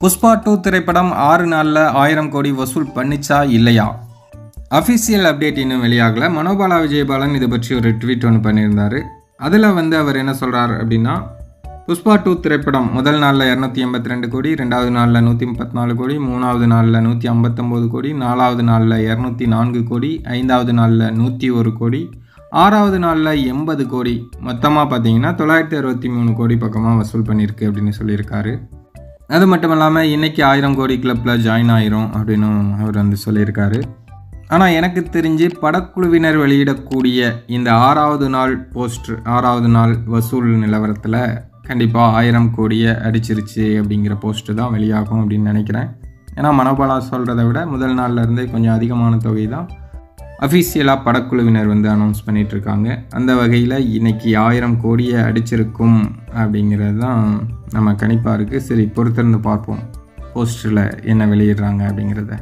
புஷ்பா 2 திரைப்படம் 6 நாளில் 1000 கோடி வசூல் பண்ணிச்சா இல்லையா? அஃபிஷியல் அப்டேட் இன்னும் வெளியாகலை. மனோபாலா விஜயபாலன் இதை பற்றி ஒரு ட்வீட் ஒன்று பண்ணியிருந்தார். அதில் அவர் என்ன சொல்கிறார் அப்படின்னா, புஷ்பா 2 திரைப்படம் முதல் நாளில் 282 கோடி, 2வது நாளில் 134 கோடி, 3வது நாளில் 159 கோடி, 4வது நாளில் 204 கோடி, 5வது நாளில் 101 கோடி, 6வது நாளில் 80 கோடி, மொத்தமாக பார்த்தீங்கன்னா 963 கோடி பக்கமாக வசூல் பண்ணியிருக்கு அப்படின்னு சொல்லியிருக்காரு. அது மட்டும் இல்லாமல் இன்றைக்கி 1000 கோடி கிளப்பில் ஜாயின் ஆயிரும் அப்படின்னு அவர் சொல்லியிருக்காரு. ஆனால் எனக்கு தெரிஞ்சு படக்குழுவினர் வெளியிடக்கூடிய இந்த 6வது நாள் போஸ்டர், 6வது நாள் வசூல் நிலவரத்தில் கண்டிப்பாக 1000 கோடியை அடிச்சிருச்சு அப்படிங்கிற போஸ்ட்டு தான் வெளியாகும் அப்படின்னு நினைக்கிறேன். ஏன்னா மனோபாலா சொல்கிறத விட முதல் நாளில் இருந்தே கொஞ்சம் அதிகமான தொகை தான் அஃபிஷியலாக படக்குழுவினர் அனௌன்ஸ் பண்ணிகிட்ருக்காங்க. அந்த வகையில் இன்றைக்கி 1000 கோடியை அடிச்சிருக்கும் அப்படிங்கிறது தான் நம்ம கணிப்பாக இருக்குது. சரி, பொறுத்திருந்து பார்ப்போம் போஸ்டரில் என்ன வெளியிடுறாங்க அப்படிங்கிறத.